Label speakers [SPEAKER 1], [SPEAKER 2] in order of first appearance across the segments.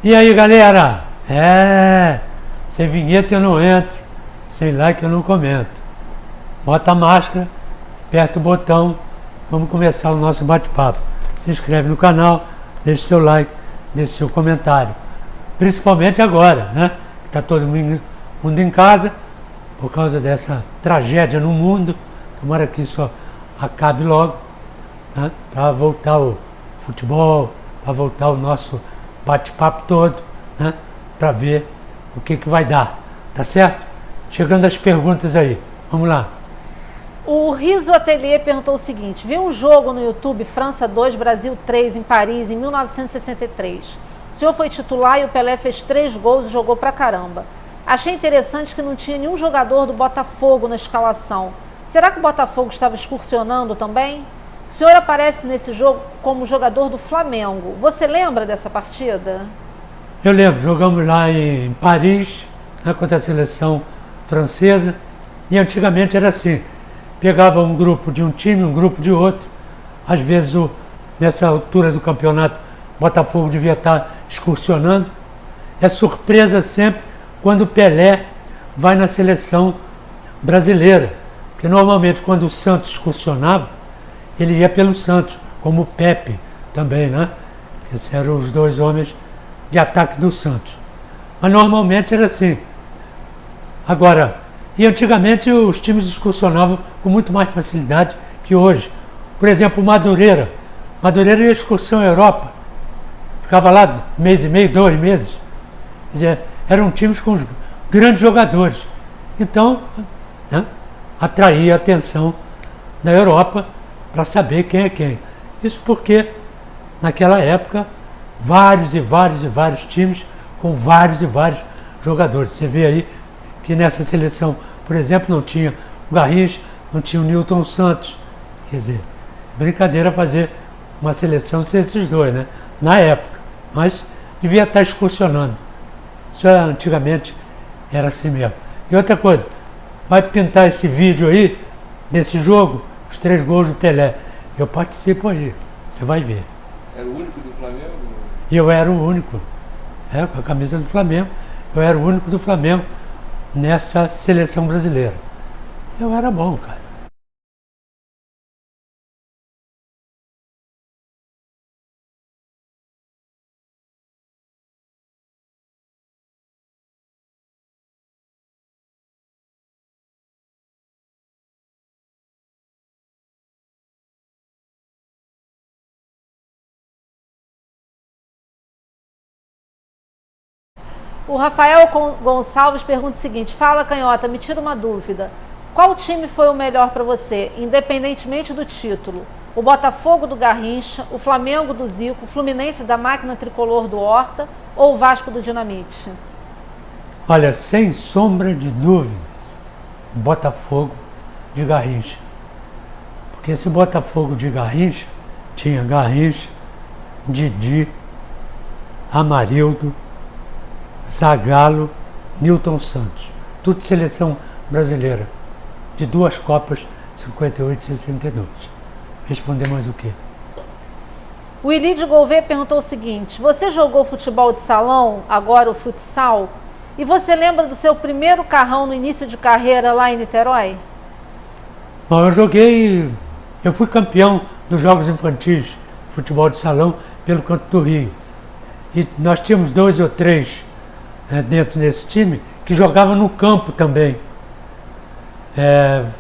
[SPEAKER 1] E aí, galera? Sem vinheta eu não entro, sem like eu não comento. Bota a máscara, aperta o botão, vamos começar o nosso bate-papo. Se inscreve no canal, deixe seu like, deixe seu comentário. Principalmente agora, né? Que está todo mundo em casa, por causa dessa tragédia no mundo. Tomara que isso acabe logo, né? Para voltar o futebol, para voltar o nosso bate-papo todo, né? Para ver o que vai dar, tá certo? Chegando as perguntas aí, vamos lá.
[SPEAKER 2] O Riso Atelier perguntou o seguinte: viu um jogo no YouTube, França 2, Brasil 3, em Paris, em 1963. O senhor foi titular e o Pelé fez 3 gols e jogou pra caramba. Achei interessante que não tinha nenhum jogador do Botafogo na escalação. Será que o Botafogo estava excursionando também? O senhor aparece nesse jogo como jogador do Flamengo. Você lembra dessa partida?
[SPEAKER 1] Eu lembro, jogamos lá em Paris, né, contra a seleção francesa, e antigamente era assim, pegava um grupo de um time, um grupo de outro, às vezes nessa altura do campeonato o Botafogo devia estar excursionando. É surpresa sempre quando o Pelé vai na seleção brasileira, porque normalmente quando o Santos excursionava, ele ia pelo Santos, como o Pepe também, né? Esses eram os 2 homens de ataque do Santos. Mas normalmente era assim. Agora, e antigamente os times excursionavam com muito mais facilidade que hoje. Por exemplo, o Madureira. Madureira ia excursão à Europa. Ficava lá 1 mês e meio, 2 meses. Quer dizer, eram times com grandes jogadores. Então, né, atraía a atenção da Europa para saber quem é quem. Isso porque, naquela época, vários times com vários jogadores. Você vê aí que nessa seleção, por exemplo, não tinha o Garrincha, não tinha o Nilton Santos. Quer dizer, brincadeira fazer uma seleção sem esses 2, né? Na época. Mas devia estar excursionando. Isso antigamente era assim mesmo. E outra coisa, vai pintar esse vídeo aí, desse jogo, os 3 gols do Pelé. Eu participo aí, você vai ver.
[SPEAKER 3] Era o único do Flamengo?
[SPEAKER 1] E eu era o único, com a camisa do Flamengo, eu era o único do Flamengo nessa seleção brasileira. Eu era bom, cara.
[SPEAKER 2] O Rafael Gonçalves pergunta o seguinte: fala, Canhota, me tira uma dúvida. Qual time foi o melhor para você, independentemente do título? O Botafogo do Garrincha, o Flamengo do Zico, o Fluminense da máquina tricolor do Horta ou o Vasco do Dinamite?
[SPEAKER 1] Olha, sem sombra de dúvidas, o Botafogo de Garrincha. Porque esse Botafogo de Garrincha tinha Garrincha, Didi, Amarildo, Zagallo, Nilton Santos, tudo seleção brasileira, de 2 Copas, 58 e 62. Responder mais o quê?
[SPEAKER 2] O Ilídio Gouveia perguntou o seguinte: você jogou futebol de salão, agora o futsal, e você lembra do seu primeiro carrão no início de carreira lá em Niterói?
[SPEAKER 1] Bom, eu fui campeão dos Jogos Infantis, futebol de salão, pelo Canto do Rio. E nós tínhamos 2 ou 3 dentro desse time que jogava no campo também,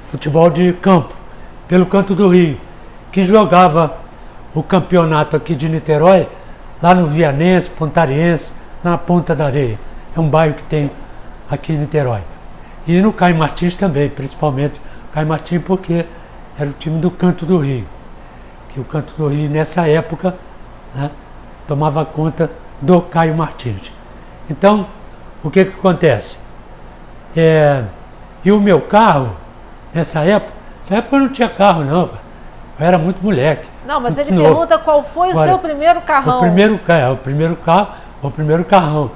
[SPEAKER 1] futebol de campo, pelo Canto do Rio, que jogava o campeonato aqui de Niterói, lá no Vianense, Pontariense, na Ponta da Areia. É um bairro que tem aqui em Niterói. E no Caio Martins também, principalmente o Caio Martins, porque era o time do Canto do Rio, que o Canto do Rio nessa época, né, tomava conta do Caio Martins. Então, o que acontece? E o meu carro, nessa época eu não tinha carro não, eu era muito moleque.
[SPEAKER 2] Não, mas ele
[SPEAKER 1] novo.
[SPEAKER 2] Pergunta qual foi o seu primeiro carrão.
[SPEAKER 1] O primeiro carrão,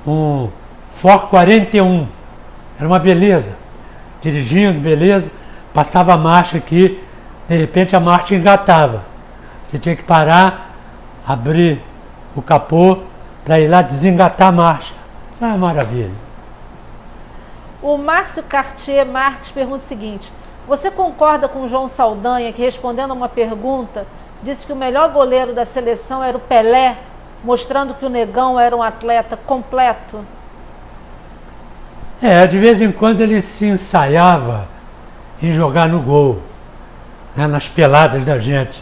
[SPEAKER 1] um Ford 41, era uma beleza, dirigindo, beleza, passava a marcha aqui, de repente a marcha engatava. Você tinha que parar, abrir o capô, para ir lá desengatar a marcha. Isso é uma maravilha.
[SPEAKER 2] O Márcio Cartier Marques pergunta o seguinte: você concorda com o João Saldanha, que respondendo a uma pergunta, disse que o melhor goleiro da seleção era o Pelé, mostrando que o Negão era um atleta completo?
[SPEAKER 1] De vez em quando ele se ensaiava em jogar no gol, né, nas peladas da gente,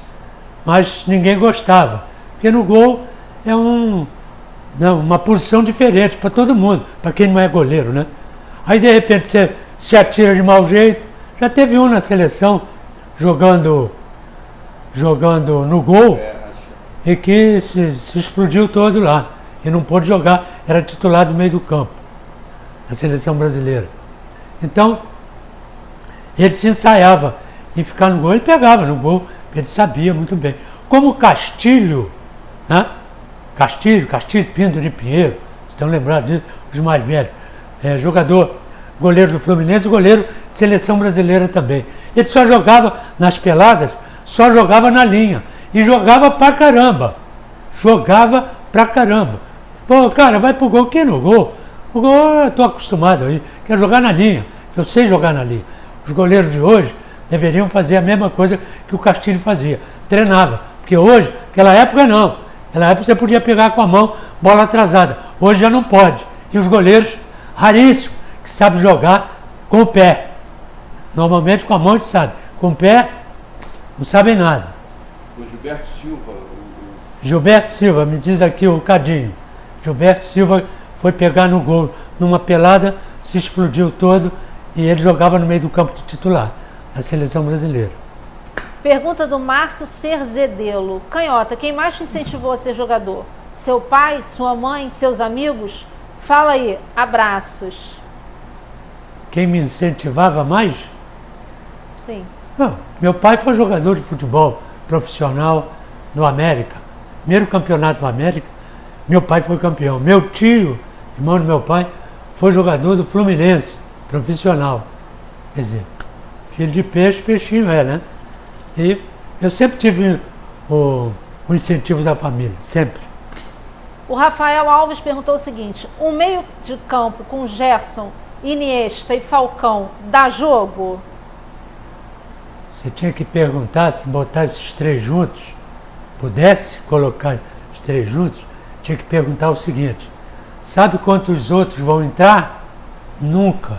[SPEAKER 1] mas ninguém gostava, porque no gol é uma posição diferente para todo mundo, para quem não é goleiro, né? Aí de repente você se atira de mau jeito. Já teve um na seleção jogando no gol e que se explodiu todo lá e não pôde jogar, era titular do meio do campo, da seleção brasileira. Então, ele se ensaiava em ficar no gol, ele pegava no gol, ele sabia muito bem. Como o Castilho, né? Castilho Pinto de Pinheiro, vocês estão lembrados disso, os mais velhos, jogador, goleiro do Fluminense, goleiro de seleção brasileira também. Ele só jogava nas peladas, só jogava na linha. E jogava pra caramba. Pô, cara, vai pro gol, que no gol? O gol eu tô acostumado aí, quero jogar na linha, eu sei jogar na linha. Os goleiros de hoje deveriam fazer a mesma coisa que o Castilho fazia, treinava. Porque hoje, naquela época não. Naquela época você podia pegar com a mão, bola atrasada. Hoje já não pode. E os goleiros, raríssimos, que sabem jogar com o pé. Normalmente com a mão eles sabem. Com o pé, não sabem nada.
[SPEAKER 3] O Gilberto Silva.
[SPEAKER 1] Gilberto Silva, me diz aqui o Cadinho. Gilberto Silva foi pegar no gol, numa pelada, se explodiu todo e ele jogava no meio do campo de titular da seleção brasileira.
[SPEAKER 2] Pergunta do Márcio Cerzedelo. Canhota, quem mais te incentivou a ser jogador? Seu pai, sua mãe, seus amigos? Fala aí, abraços.
[SPEAKER 1] Quem me incentivava mais?
[SPEAKER 2] Sim.
[SPEAKER 1] Não, meu pai foi jogador de futebol profissional no América. Primeiro campeonato do América, meu pai foi campeão. Meu tio, irmão do meu pai, foi jogador do Fluminense, profissional. Quer dizer, filho de peixe, peixinho é, né? E eu sempre tive o incentivo da família, sempre.
[SPEAKER 2] O Rafael Alves perguntou o seguinte: um meio de campo com Gerson, Iniesta e Falcão dá jogo?
[SPEAKER 1] Você tinha que perguntar se botar esses três juntos, pudesse colocar os três juntos, tinha que perguntar o seguinte: sabe quantos outros vão entrar? Nunca.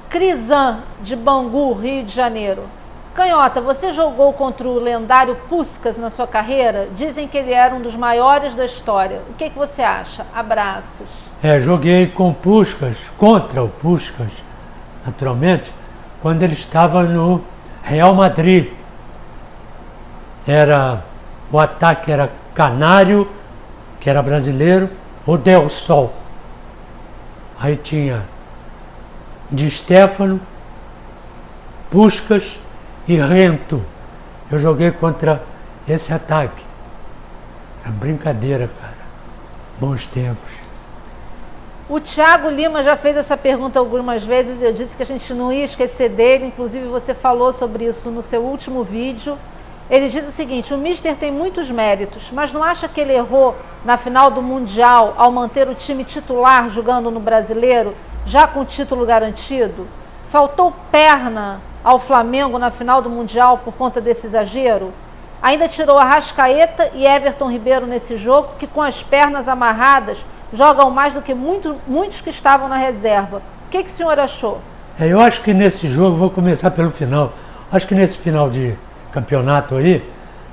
[SPEAKER 2] Crisan, de Bangu, Rio de Janeiro. Canhota, você jogou contra o lendário Puskás na sua carreira? Dizem que ele era um dos maiores da história. O que você acha? Abraços.
[SPEAKER 1] Joguei com o Puskás, contra o Puskás, naturalmente, quando ele estava no Real Madrid. O ataque era Canário, que era brasileiro, o Del Sol. Aí tinha Di Stéfano, Puskás e Rento. Eu joguei contra esse ataque. Era brincadeira, cara. Bons tempos.
[SPEAKER 2] O Thiago Lima já fez essa pergunta algumas vezes. Eu disse que a gente não ia esquecer dele. Inclusive você falou sobre isso no seu último vídeo. Ele diz o seguinte: o Mister tem muitos méritos, mas não acha que ele errou na final do Mundial ao manter o time titular jogando no Brasileiro, já com o título garantido? Faltou perna ao Flamengo na final do Mundial por conta desse exagero? Ainda tirou Arrascaeta e Everton Ribeiro nesse jogo, que com as pernas amarradas jogam mais do que muitos que estavam na reserva. O que o senhor achou?
[SPEAKER 1] Eu acho que nesse jogo, vou começar pelo final, acho que nesse final de campeonato aí,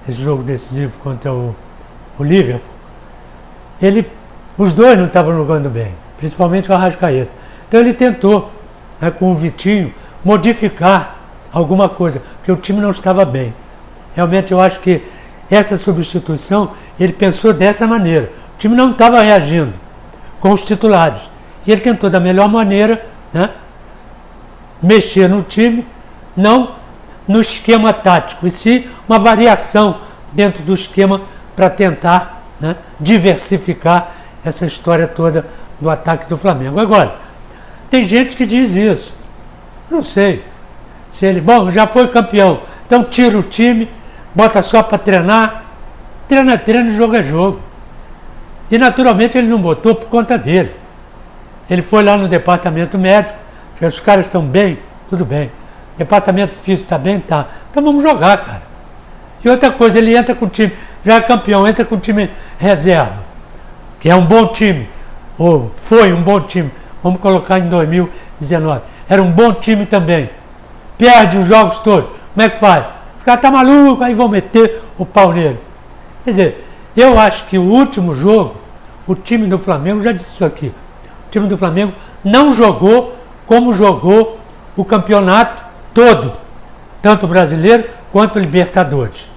[SPEAKER 1] esse jogo decisivo contra o Liverpool, os dois não estavam jogando bem, principalmente o Arrascaeta. Então ele tentou, com o Vitinho, modificar alguma coisa, porque o time não estava bem. Realmente eu acho que essa substituição, ele pensou dessa maneira. O time não estava reagindo com os titulares. E ele tentou da melhor maneira, mexer no time, não no esquema tático, e sim uma variação dentro do esquema para tentar diversificar essa história toda do ataque do Flamengo. Agora, tem gente que diz isso. Não sei. Se ele, já foi campeão, então tira o time, bota só para treinar. Treino é treino, jogo é jogo. E naturalmente ele não botou por conta dele. Ele foi lá no departamento médico, disse, os caras estão bem, tudo bem. Departamento físico está bem? Tá. Então vamos jogar, cara. E outra coisa, ele entra com o time, já é campeão, entra com o time reserva, que é um bom time, ou foi um bom time, vamos colocar em 2019. Era um bom time também. Perde os jogos todos. Como é que faz? Os caras estão malucos, aí vão meter o pau nele. Quer dizer, eu acho que o último jogo, o time do Flamengo, já disse isso aqui, o time do Flamengo não jogou como jogou o campeonato todo, tanto o brasileiro quanto o Libertadores.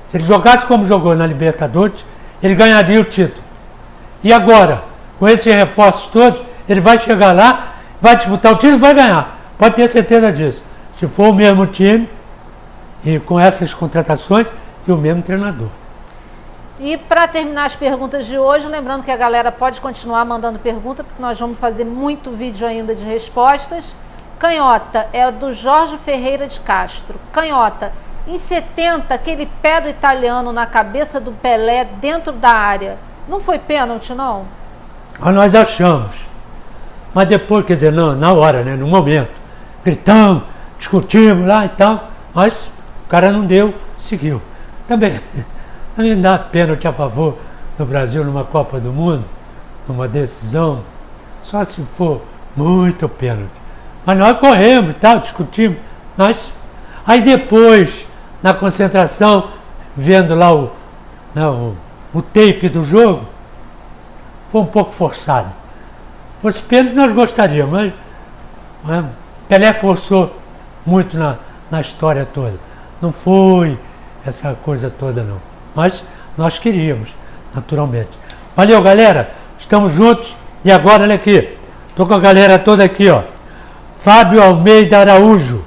[SPEAKER 1] Se ele jogasse como jogou na Libertadores, ele ganharia o título. E agora, com esses reforços todos, ele vai chegar lá, vai disputar o título e vai ganhar. Pode ter certeza disso. Se for o mesmo time, e com essas contratações, e o mesmo treinador.
[SPEAKER 2] E para terminar as perguntas de hoje, lembrando que a galera pode continuar mandando pergunta, porque nós vamos fazer muito vídeo ainda de respostas. Canhota, é do Jorge Ferreira de Castro. Canhota, em 70, aquele pé do italiano na cabeça do Pelé dentro da área, não foi pênalti, não?
[SPEAKER 1] Nós achamos. Mas depois, quer dizer, não, na hora, né, no momento, gritamos, discutimos lá e tal, mas o cara não deu, seguiu. Também dá pênalti a favor do Brasil numa Copa do Mundo, numa decisão, só se for muito pênalti. Mas nós corremos e tal, discutimos, mas aí depois, na concentração, vendo lá o tape do jogo, foi um pouco forçado. Se fosse pênalti nós gostaríamos, mas Pelé forçou muito na história toda. Não foi essa coisa toda não. Mas nós queríamos, naturalmente. Valeu, galera. Estamos juntos. E agora, olha aqui. Estou com a galera toda aqui, ó. Fábio Almeida Araújo,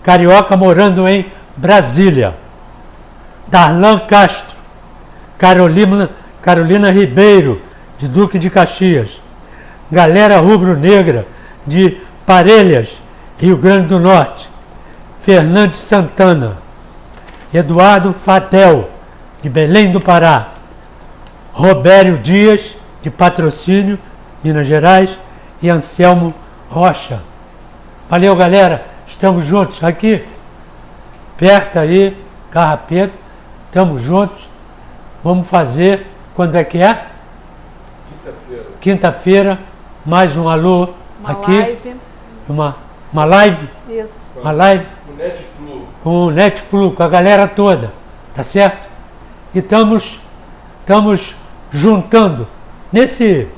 [SPEAKER 1] carioca morando em Brasília. Darlan Castro, Carolina Ribeiro, de Duque de Caxias. Galera rubro-negra, de Parelhas, Rio Grande do Norte. Fernandes Santana. Eduardo Fadel, de Belém do Pará. Robério Dias, de Patrocínio, Minas Gerais. E Anselmo Rocha. Valeu, galera. Estamos juntos aqui. Perto aí, Carrapeto. Estamos juntos. Vamos fazer, quando é que é?
[SPEAKER 3] Quinta-feira.
[SPEAKER 1] Quinta-feira, mais um alô aqui.
[SPEAKER 2] Live.
[SPEAKER 1] Uma live.
[SPEAKER 2] Isso.
[SPEAKER 1] Uma live.
[SPEAKER 3] O Netflu.
[SPEAKER 1] Com o Netflu, com a galera toda, tá certo? E estamos juntando nesse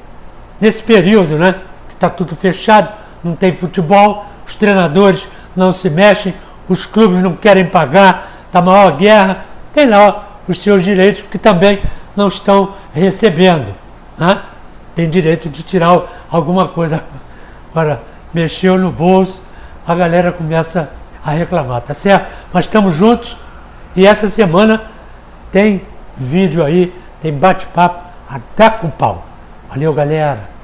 [SPEAKER 1] período, né? Que está tudo fechado, não tem futebol, os treinadores não se mexem, os clubes não querem pagar, está a maior guerra, tem lá os seus direitos, porque também não estão recebendo, né? Tem direito de tirar alguma coisa. Agora, mexeu no bolso, a galera começa a reclamar, tá certo? Mas estamos juntos e essa semana tem vídeo aí, tem bate-papo a dar com pau. Valeu, galera!